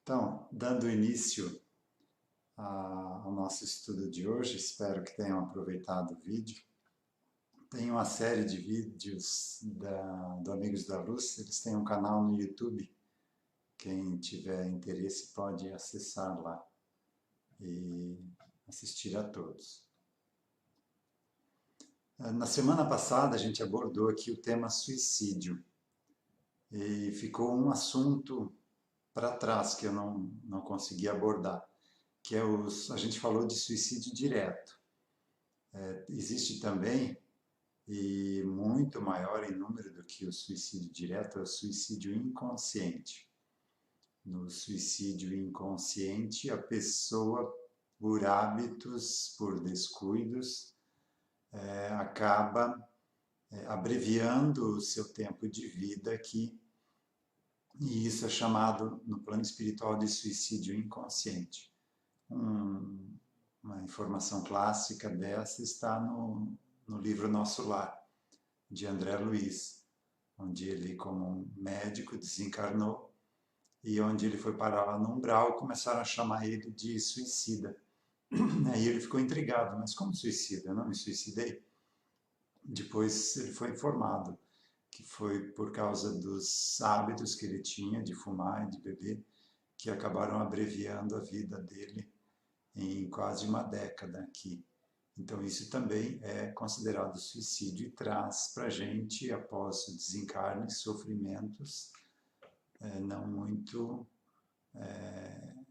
Então, dando início ao nosso estudo de hoje, espero que tenham aproveitado o vídeo. Tem uma série de vídeos do Amigos da Luz, eles têm um canal no YouTube. Quem tiver interesse pode acessar lá e assistir a todos. Na semana passada, a gente abordou aqui o tema suicídio e ficou um assunto para trás que eu não consegui abordar, que é a gente falou de suicídio direto. Existe também, e muito maior em número do que o suicídio direto, é o suicídio inconsciente. No suicídio inconsciente, a pessoa, por hábitos, por descuidos, acaba abreviando o seu tempo de vida aqui, e isso é chamado no plano espiritual de suicídio inconsciente. Uma informação clássica dessa está no livro Nosso Lar, de André Luiz, onde ele, como um médico, desencarnou e onde ele foi parar lá no umbral, começaram a chamar ele de suicida. Aí ele ficou intrigado, mas como suicida? Eu não me suicidei? Depois ele foi informado que foi por causa dos hábitos que ele tinha de fumar e de beber, que acabaram abreviando a vida dele em quase uma década aqui. Então, isso também é considerado suicídio e traz para a gente, após o desencarne, sofrimentos não muito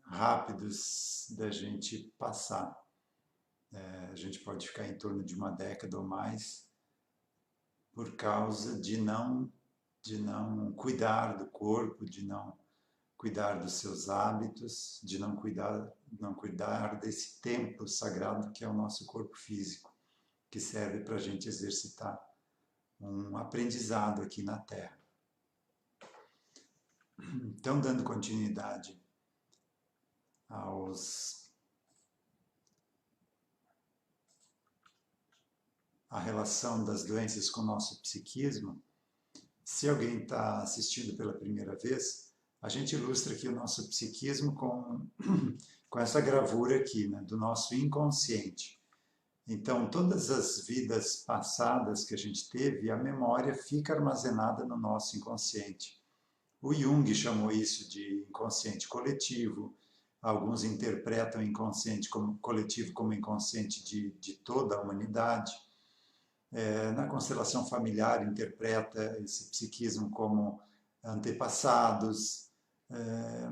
rápidos da gente passar. A gente pode ficar em torno de uma década ou mais por causa de não cuidar do corpo, de não cuidar dos seus hábitos, de não cuidar desse tempo sagrado que é o nosso corpo físico, que serve para a gente exercitar um aprendizado aqui na Terra. Então, dando continuidade à relação das doenças com o nosso psiquismo, se alguém está assistindo pela primeira vez, a gente ilustra aqui o nosso psiquismo com essa gravura aqui, né, do nosso inconsciente. Então, todas as vidas passadas que a gente teve, a memória fica armazenada no nosso inconsciente. O Jung chamou isso de inconsciente coletivo. Alguns interpretam o inconsciente coletivo como inconsciente de toda a humanidade. Na constelação familiar, interpreta esse psiquismo como antepassados.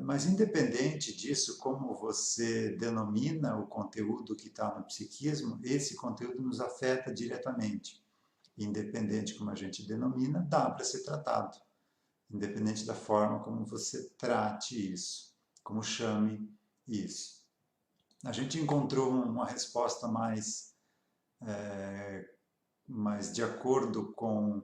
Mas, independente disso, como você denomina o conteúdo que está no psiquismo, esse conteúdo nos afeta diretamente. Independente como a gente denomina, dá para ser tratado. Independente da forma como você trate isso, como chame isso. A gente encontrou uma resposta mais de acordo com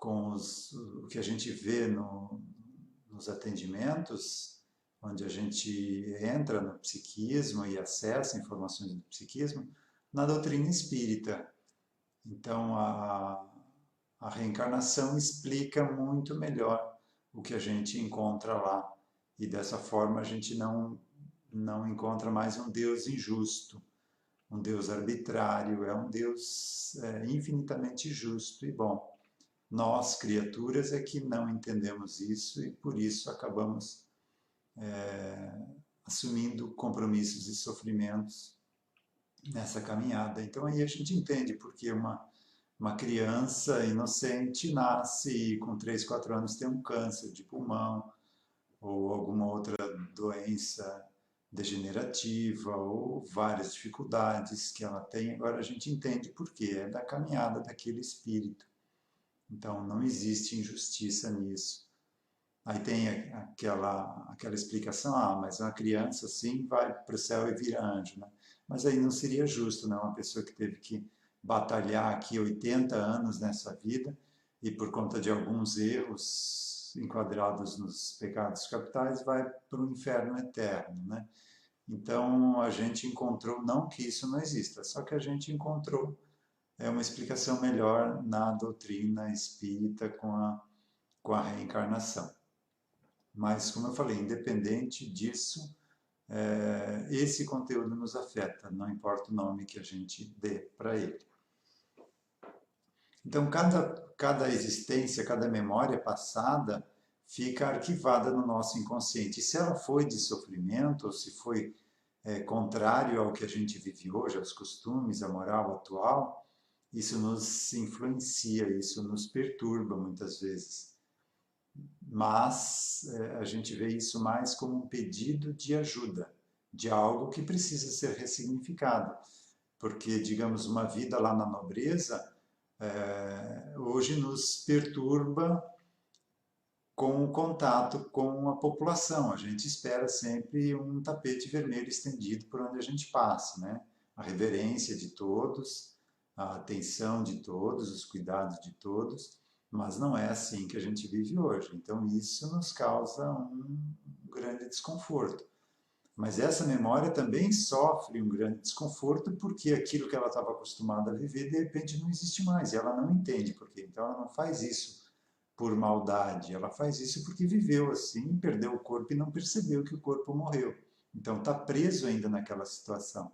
o que a gente vê nos atendimentos, onde a gente entra no psiquismo e acessa informações do psiquismo, na doutrina espírita. Então, a reencarnação explica muito melhor o que a gente encontra lá. E dessa forma a gente não encontra mais um Deus injusto, um Deus arbitrário, é um Deus infinitamente justo e bom. Nós, criaturas, é que não entendemos isso e por isso acabamos assumindo compromissos e sofrimentos nessa caminhada. Então aí a gente entende porque uma criança inocente nasce e com 3, 4 anos tem um câncer de pulmão ou alguma outra doença degenerativa ou várias dificuldades que ela tem. Agora a gente entende por quê, é da caminhada daquele espírito. Então não existe injustiça nisso. Aí tem aquela explicação, mas uma criança assim vai para o céu e vira anjo, né? Mas aí não seria justo, né? Uma pessoa que teve que batalhar aqui 80 anos nessa vida e por conta de alguns erros enquadrados nos pecados capitais vai para o inferno eterno, né? Então a gente encontrou, não que isso não exista, só que a gente encontrou uma explicação melhor na doutrina espírita com a reencarnação. Mas, como eu falei, independente disso, esse conteúdo nos afeta, não importa o nome que a gente dê para ele. Então, cada existência, cada memória passada fica arquivada no nosso inconsciente. E se ela foi de sofrimento, ou se foi contrário ao que a gente vive hoje, aos costumes, à moral atual, isso nos influencia, isso nos perturba muitas vezes. Mas a gente vê isso mais como um pedido de ajuda, de algo que precisa ser ressignificado. Porque, digamos, uma vida lá na nobreza hoje nos perturba com o contato com a população. A gente espera sempre um tapete vermelho estendido por onde a gente passa, né? A reverência de todos, a atenção de todos, os cuidados de todos, mas não é assim que a gente vive hoje. Então isso nos causa um grande desconforto. Mas essa memória também sofre um grande desconforto porque aquilo que ela estava acostumada a viver, de repente não existe mais, e ela não entende por quê. Então ela não faz isso por maldade, ela faz isso porque viveu assim, perdeu o corpo e não percebeu que o corpo morreu. Então está preso ainda naquela situação.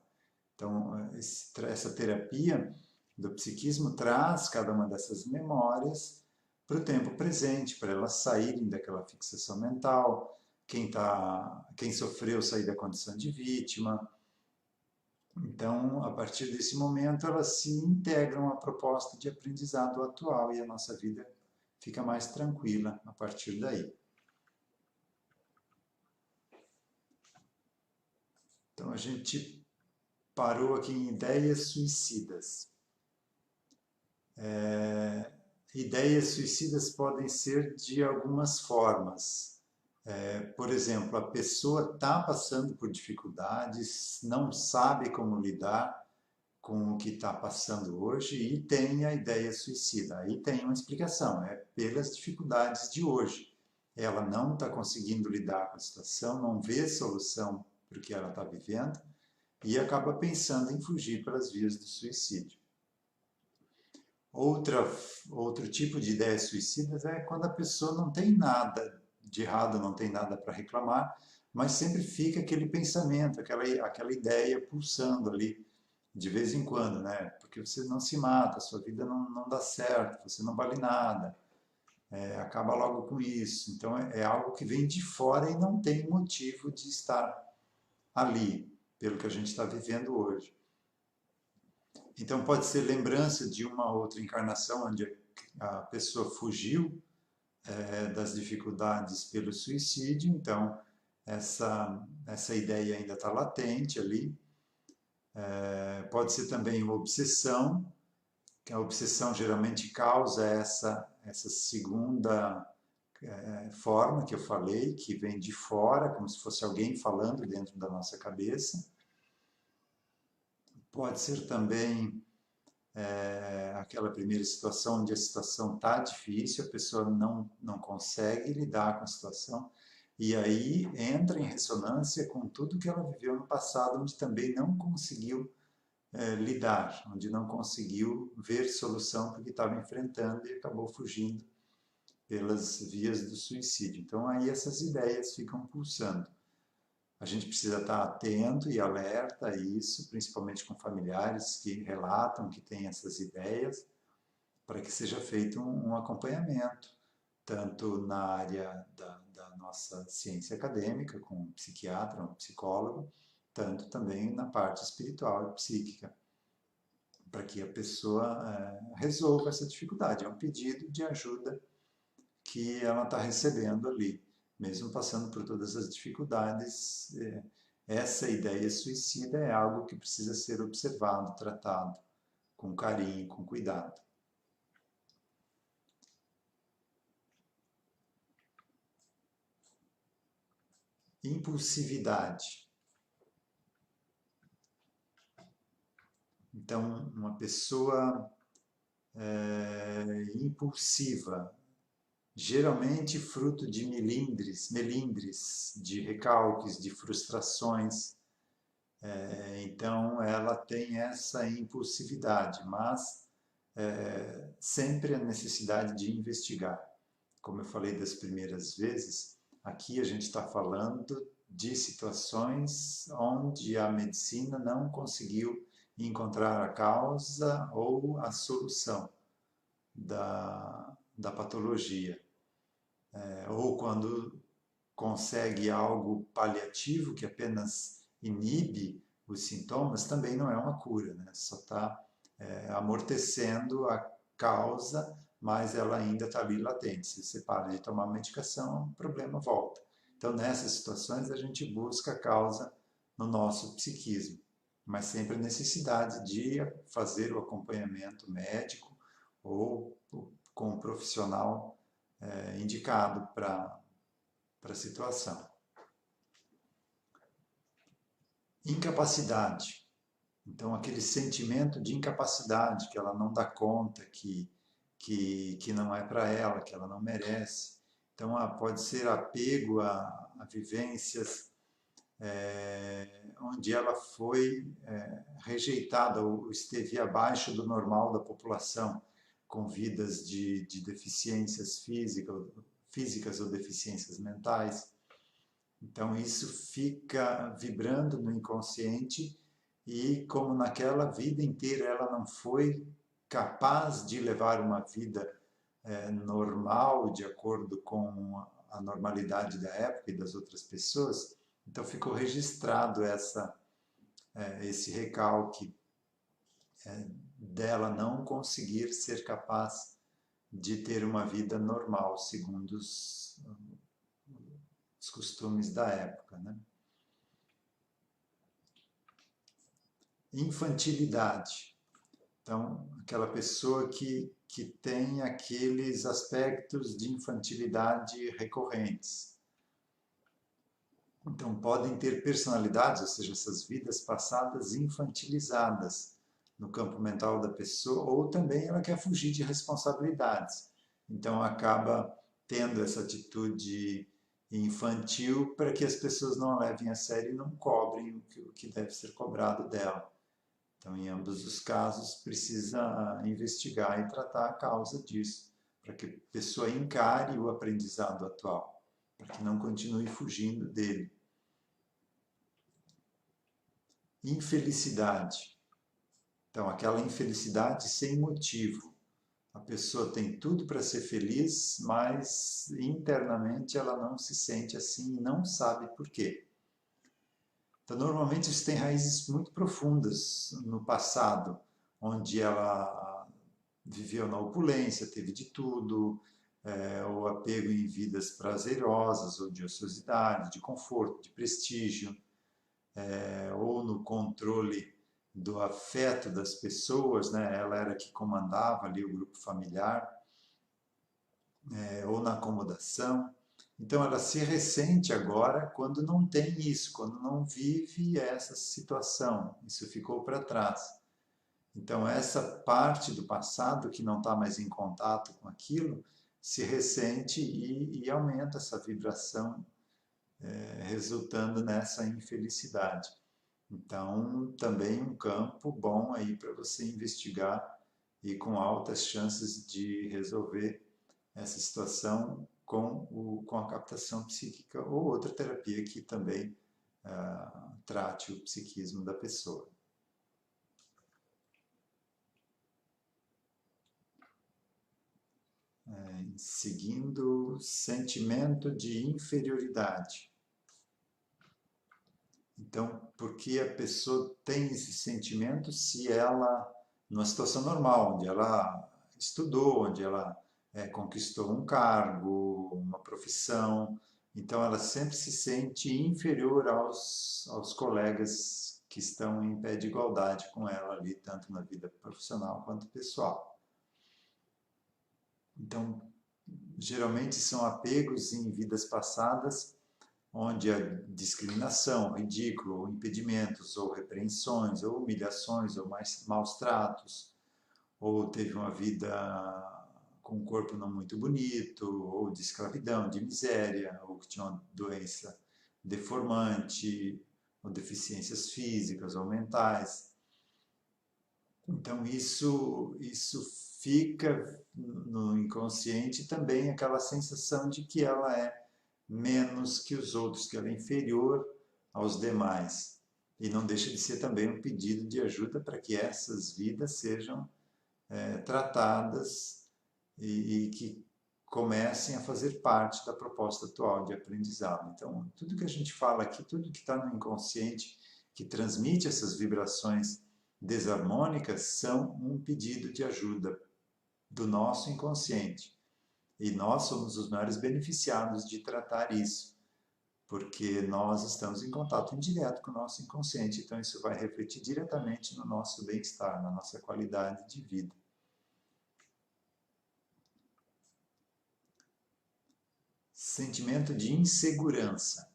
Então essa terapia do psiquismo traz cada uma dessas memórias para o tempo presente, para elas saírem daquela fixação mental, quem sofreu sair da condição de vítima. Então, a partir desse momento, elas se integram à proposta de aprendizado atual e a nossa vida fica mais tranquila a partir daí. Então, a gente parou aqui em ideias suicidas. Ideias suicidas podem ser de algumas formas. Por exemplo, a pessoa está passando por dificuldades, não sabe como lidar com o que está passando hoje e tem a ideia suicida. Aí tem uma explicação, é pelas dificuldades de hoje. Ela não está conseguindo lidar com a situação, não vê solução para o que ela está vivendo e acaba pensando em fugir pelas vias do suicídio. Outro tipo de ideias suicidas é quando a pessoa não tem nada de errado, não tem nada para reclamar, mas sempre fica aquele pensamento, aquela ideia pulsando ali, de vez em quando, né? Porque você não se mata, sua vida não dá certo, você não vale nada, acaba logo com isso. Então é algo que vem de fora e não tem motivo de estar ali, pelo que a gente está vivendo hoje. Então pode ser lembrança de uma outra encarnação onde a pessoa fugiu das dificuldades pelo suicídio, então essa ideia ainda está latente ali. Pode ser também uma obsessão, que a obsessão geralmente causa essa segunda forma que eu falei, que vem de fora, como se fosse alguém falando dentro da nossa cabeça. Pode ser também aquela primeira situação onde a situação está difícil, a pessoa não consegue lidar com a situação, e aí entra em ressonância com tudo que ela viveu no passado, onde também não conseguiu lidar, onde não conseguiu ver solução porque estava enfrentando e acabou fugindo pelas vias do suicídio. Então aí essas ideias ficam pulsando. A gente precisa estar atento e alerta a isso, principalmente com familiares que relatam que têm essas ideias, para que seja feito um acompanhamento, tanto na área da nossa ciência acadêmica, com um psiquiatra, um psicólogo, tanto também na parte espiritual e psíquica, para que a pessoa resolva essa dificuldade. É um pedido de ajuda que ela está recebendo ali, mesmo passando por todas as dificuldades. Essa ideia suicida é algo que precisa ser observado, tratado com carinho, com cuidado. Impulsividade. Então, uma pessoa impulsiva, geralmente fruto de melindres, de recalques, de frustrações. Então, ela tem essa impulsividade, mas sempre a necessidade de investigar. Como eu falei das primeiras vezes, Aqui a gente está falando de situações onde a medicina não conseguiu encontrar a causa ou a solução da patologia. Ou quando consegue algo paliativo que apenas inibe os sintomas, também não é uma cura, né? Só está amortecendo a causa, mas ela ainda está ali latente. Se você para de tomar medicação, o problema volta. Então, nessas situações, a gente busca a causa no nosso psiquismo, mas sempre a necessidade de fazer o acompanhamento médico ou com um profissional indicado para a situação. Incapacidade. Então, aquele sentimento de incapacidade, que ela não dá conta, que não é para ela, que ela não merece. Então, pode ser apego a vivências onde ela foi rejeitada ou esteve abaixo do normal da população, com vidas de deficiências físicas ou deficiências mentais. Então, isso fica vibrando no inconsciente e, como naquela vida inteira ela não foi capaz de levar uma vida normal, de acordo com a normalidade da época e das outras pessoas, então ficou registrado esse recalque dela não conseguir ser capaz de ter uma vida normal, segundo os costumes da época, né? Infantilidade. Então, aquela pessoa que tem aqueles aspectos de infantilidade recorrentes. Então, podem ter personalidades, ou seja, essas vidas passadas infantilizadas no campo mental da pessoa, ou também ela quer fugir de responsabilidades. Então, acaba tendo essa atitude infantil para que as pessoas não a levem a sério e não cobrem o que deve ser cobrado dela. Então, em ambos os casos, precisa investigar e tratar a causa disso, para que a pessoa encare o aprendizado atual, para que não continue fugindo dele. Infelicidade. Então, aquela infelicidade sem motivo. A pessoa tem tudo para ser feliz, mas internamente ela não se sente assim e não sabe por quê. Então, normalmente isso tem raízes muito profundas no passado, onde ela viveu na opulência, teve de tudo, o apego em vidas prazerosas, ou de ociosidade, de conforto, de prestígio, ou no controle do afeto das pessoas, né? Ela era que comandava ali o grupo familiar, ou na acomodação. Então ela se ressente agora quando não tem isso, quando não vive essa situação. Isso ficou para trás. Então essa parte do passado que não está mais em contato com aquilo se ressente e aumenta essa vibração, resultando nessa infelicidade. Então também um campo bom aí para você investigar e com altas chances de resolver essa situação com a captação psíquica ou outra terapia que também trate o psiquismo da pessoa. Seguindo, sentimento de inferioridade. Então, por que a pessoa tem esse sentimento se ela, numa situação normal, onde ela estudou, onde ela conquistou um cargo, uma profissão, então ela sempre se sente inferior aos colegas que estão em pé de igualdade com ela ali, tanto na vida profissional quanto pessoal. Então, geralmente são apegos em vidas passadas, onde a discriminação, ridículo, ou impedimentos, ou repreensões, ou humilhações, ou maus tratos, ou teve uma vida com um corpo não muito bonito, ou de escravidão, de miséria, ou que tinha uma doença deformante, ou deficiências físicas ou mentais. Então isso fica no inconsciente também aquela sensação de que ela é menos que os outros, que ela é inferior aos demais. E não deixa de ser também um pedido de ajuda para que essas vidas sejam tratadas e que comecem a fazer parte da proposta atual de aprendizado. Então, tudo que a gente fala aqui, tudo que está no inconsciente, que transmite essas vibrações desarmônicas, são um pedido de ajuda do nosso inconsciente. E nós somos os maiores beneficiados de tratar isso, porque nós estamos em contato indireto com o nosso inconsciente, então isso vai refletir diretamente no nosso bem-estar, na nossa qualidade de vida. Sentimento de insegurança.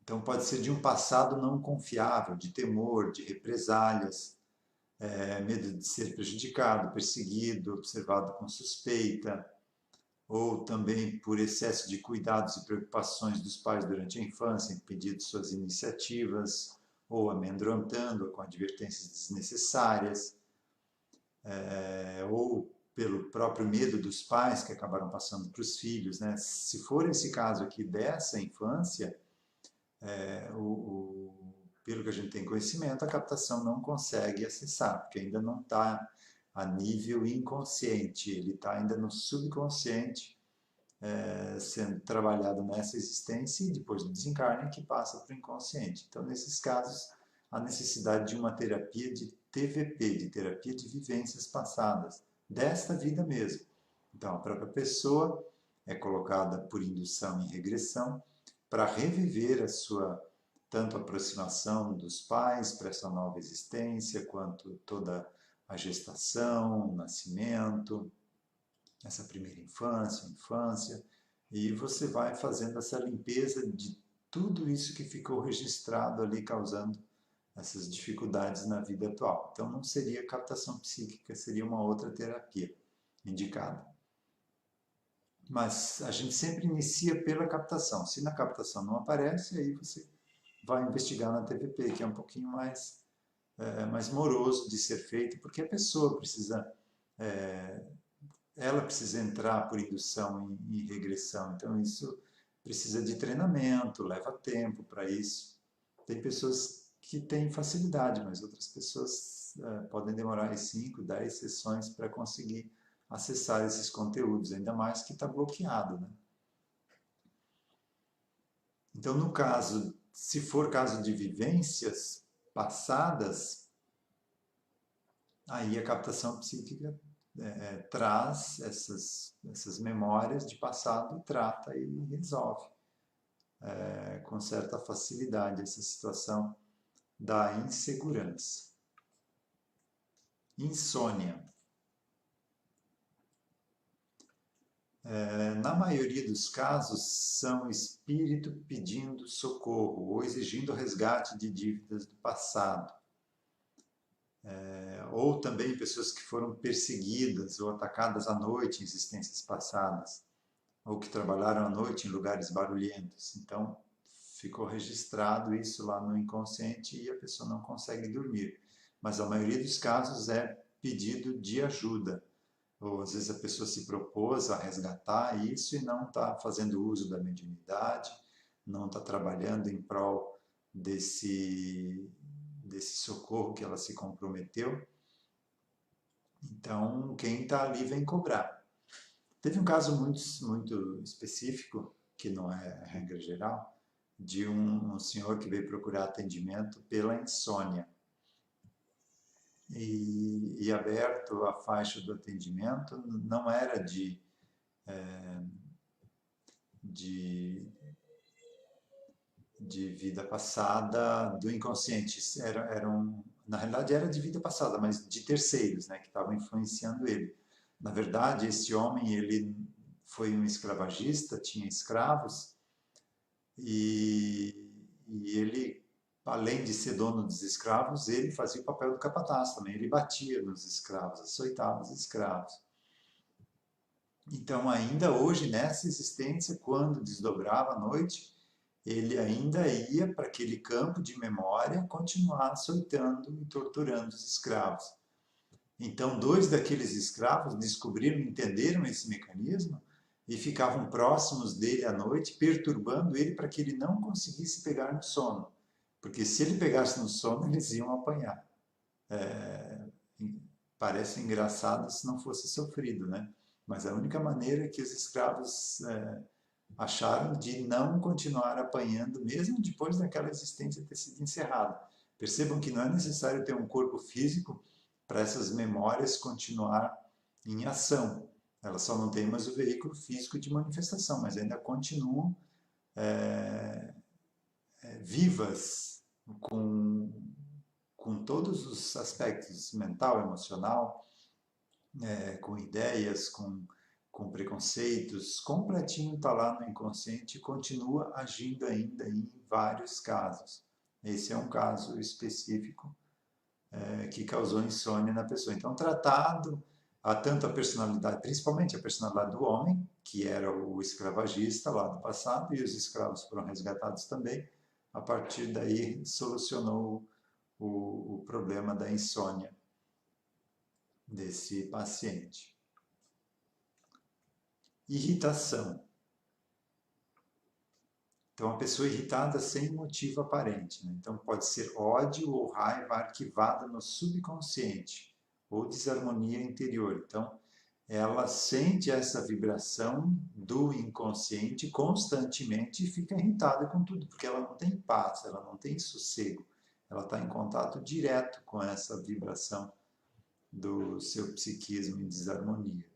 Então pode ser de um passado não confiável, de temor, de represálias, medo de ser prejudicado, perseguido, observado com suspeita, ou também por excesso de cuidados e preocupações dos pais durante a infância, impedindo suas iniciativas, ou amedrontando com advertências desnecessárias, ou pelo próprio medo dos pais que acabaram passando para os filhos, né? Se for esse caso aqui dessa infância, pelo que a gente tem conhecimento, a captação não consegue acessar, porque ainda não está a nível inconsciente, ele está ainda no subconsciente, sendo trabalhado nessa existência e depois do desencarne que passa para o inconsciente. Então, nesses casos, a necessidade de uma terapia de TVP, de terapia de vivências passadas, desta vida mesmo. Então, a própria pessoa é colocada por indução e regressão para reviver a sua tanto a aproximação dos pais para essa nova existência, quanto toda a gestação, o nascimento, essa primeira infância, e você vai fazendo essa limpeza de tudo isso que ficou registrado ali, causando essas dificuldades na vida atual. Então não seria captação psíquica, seria uma outra terapia indicada. Mas a gente sempre inicia pela captação. Se na captação não aparece, aí você vai investigar na TVP, que é um pouquinho mais moroso de ser feito, porque a pessoa precisa ela precisa entrar por indução e regressão. Então isso precisa de treinamento, leva tempo para isso. Tem pessoas que têm facilidade, mas outras pessoas podem demorar 5, 10 sessões para conseguir acessar esses conteúdos, ainda mais que está bloqueado, né? Então, no caso, se for caso de vivências passadas, aí a captação psíquica traz essas memórias de passado e trata e resolve com certa facilidade essa situação da insegurança. Insônia. Na maioria dos casos, são espírito pedindo socorro ou exigindo resgate de dívidas do passado. Ou também pessoas que foram perseguidas ou atacadas à noite em existências passadas, ou que trabalharam à noite em lugares barulhentos. Então, ficou registrado isso lá no inconsciente e a pessoa não consegue dormir. Mas a maioria dos casos é pedido de ajuda. Ou às vezes a pessoa se propôs a resgatar isso e não está fazendo uso da mediunidade, não está trabalhando em prol desse socorro que ela se comprometeu. Então, quem está ali vem cobrar. Teve um caso muito específico, que não é regra geral, de um senhor que veio procurar atendimento pela insônia. E aberto a faixa do atendimento não era de vida passada do inconsciente, na realidade era de vida passada, mas de terceiros, né, que estavam influenciando ele. Na verdade, esse homem ele foi um escravagista, tinha escravos, e ele, além de ser dono dos escravos, ele fazia o papel do capataz também, ele batia nos escravos, açoitava os escravos. Então, ainda hoje, nessa existência, quando desdobrava à noite, ele ainda ia para aquele campo de memória continuar açoitando e torturando os escravos. Então, 2 daqueles escravos descobriram, entenderam esse mecanismo e ficavam próximos dele à noite, perturbando ele para que ele não conseguisse pegar no sono. Porque se ele pegasse no sono, eles iam apanhar. É, parece engraçado se não fosse sofrido, né? Mas a única maneira que os escravos acharam de não continuar apanhando, mesmo depois daquela existência ter sido encerrada. Percebam que não é necessário ter um corpo físico para essas memórias continuar em ação. Elas só não têm mais o veículo físico de manifestação, mas ainda continuam vivas com todos os aspectos mental, emocional, com ideias, com preconceitos, completinho está lá no inconsciente e continua agindo ainda em vários casos. Esse é um caso específico que causou insônia na pessoa. Então, tratado tanto a personalidade, principalmente a personalidade do homem, que era o escravagista lá do passado, e os escravos foram resgatados também, a partir daí solucionou o problema da insônia desse paciente. Irritação. Então, uma pessoa irritada sem motivo aparente. Né? Então, pode ser ódio ou raiva arquivada no subconsciente ou desarmonia interior. Então, ela sente essa vibração do inconsciente constantemente e fica irritada com tudo, porque ela não tem paz, ela não tem sossego. Ela está em contato direto com essa vibração do seu psiquismo em desarmonia.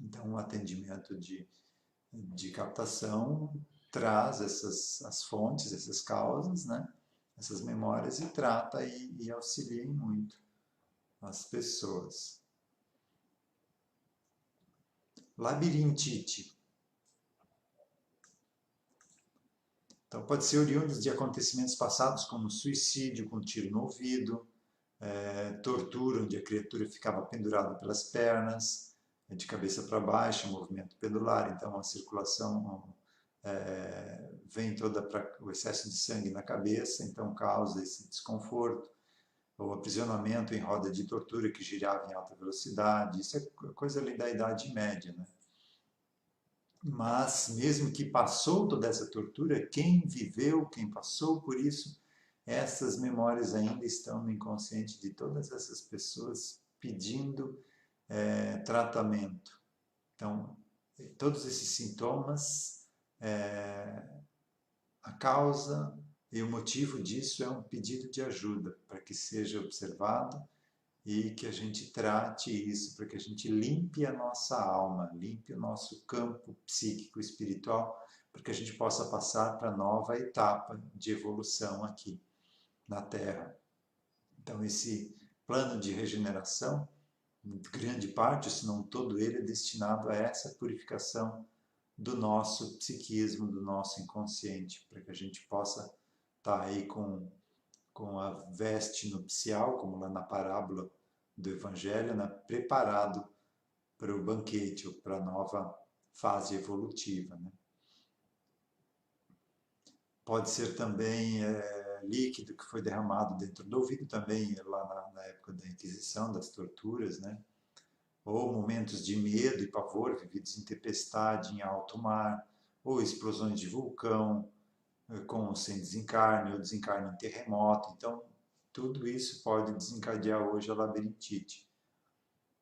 Então, o atendimento de captação traz as fontes, essas causas, né? Essas memórias e trata e auxilia muito as pessoas. Labirintite. Então, pode ser oriundo de acontecimentos passados, como suicídio com tiro no ouvido, tortura, onde a criatura ficava pendurada pelas pernas, de cabeça para baixo, movimento pendular, então a circulação vem toda para o excesso de sangue na cabeça, então causa esse desconforto, ou aprisionamento em roda de tortura que girava em alta velocidade, isso é coisa ali da Idade Média, né? Mas mesmo que passou toda essa tortura, quem viveu, quem passou por isso, essas memórias ainda estão no inconsciente de todas essas pessoas pedindo tratamento. Então, todos esses sintomas, a causa e o motivo disso é um pedido de ajuda para que seja observado e que a gente trate isso, para que a gente limpe a nossa alma, limpe o nosso campo psíquico espiritual, para que a gente possa passar para a nova etapa de evolução aqui na Terra. Então, esse plano de regeneração, grande parte, se não todo ele, é destinado a essa purificação do nosso psiquismo, do nosso inconsciente, para que a gente possa estar aí com a veste nupcial, como lá na parábola do Evangelho, né, preparado para o banquete, ou para a nova fase evolutiva. Né? Pode ser também líquido que foi derramado dentro do ouvido, também lá na época da Inquisição, das torturas, né? Ou momentos de medo e pavor vividos em tempestade, em alto mar, ou explosões de vulcão, com ou sem desencarne, ou desencarne em terremoto. Então, tudo isso pode desencadear hoje a labirintite.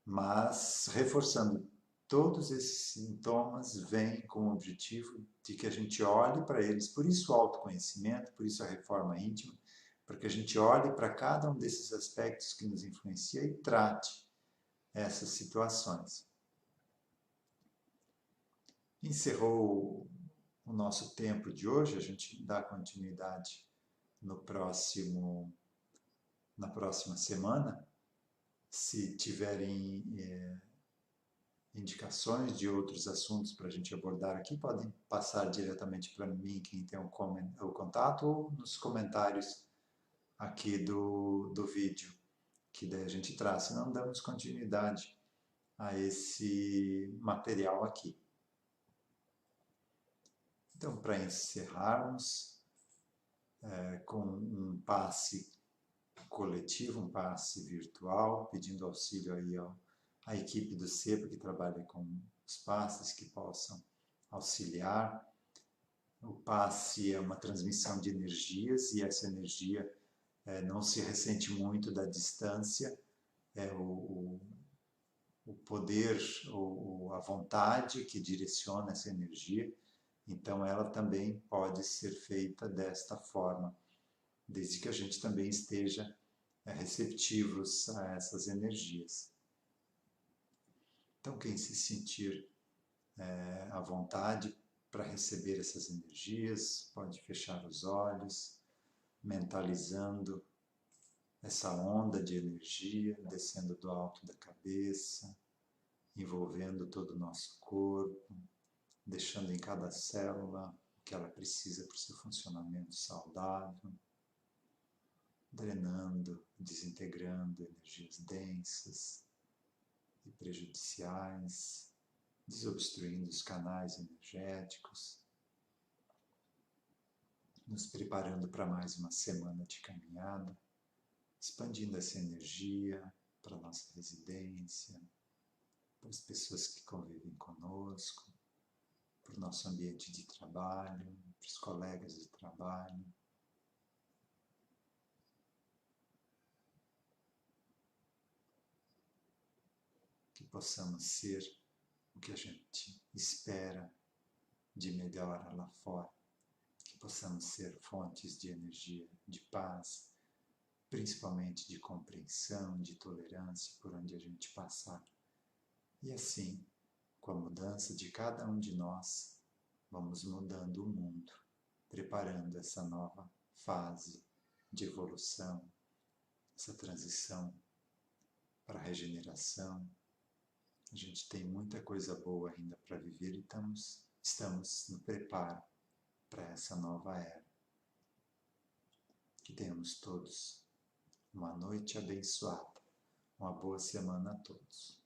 Mas, reforçando, todos esses sintomas vêm com o objetivo de que a gente olhe para eles. Por isso o autoconhecimento, por isso a reforma íntima, para que a gente olhe para cada um desses aspectos que nos influencia e trate essas situações. Encerrou o nosso tempo de hoje, a gente dá continuidade na próxima semana. Se tiverem indicações de outros assuntos para a gente abordar aqui, podem passar diretamente para mim, quem tem o contato, ou nos comentários aqui do vídeo, que daí a gente traz, senão damos continuidade a esse material aqui. Então, para encerrarmos, com um passe coletivo, um passe virtual, pedindo auxílio aí à equipe do CEPA, que trabalha com os passes que possam auxiliar. O passe é uma transmissão de energias e essa energia não se ressente muito da distância, é o poder ou a vontade que direciona essa energia, então ela também pode ser feita desta forma, desde que a gente também esteja receptivos a essas energias. Então, quem se sentir à vontade para receber essas energias, pode fechar os olhos, mentalizando essa onda de energia descendo do alto da cabeça, envolvendo todo o nosso corpo, deixando em cada célula o que ela precisa para o seu funcionamento saudável, drenando, desintegrando energias densas e prejudiciais, desobstruindo os canais energéticos, nos preparando para mais uma semana de caminhada, expandindo essa energia para a nossa residência, para as pessoas que convivem conosco, para o nosso ambiente de trabalho, para os colegas de trabalho. Que possamos ser o que a gente espera de melhor lá fora, que possamos ser fontes de energia, de paz, principalmente de compreensão, de tolerância por onde a gente passar. E assim, com a mudança de cada um de nós, vamos mudando o mundo, preparando essa nova fase de evolução, essa transição para a regeneração. A gente tem muita coisa boa ainda para viver e estamos no preparo para essa nova era. Que tenhamos todos uma noite abençoada, uma boa semana a todos.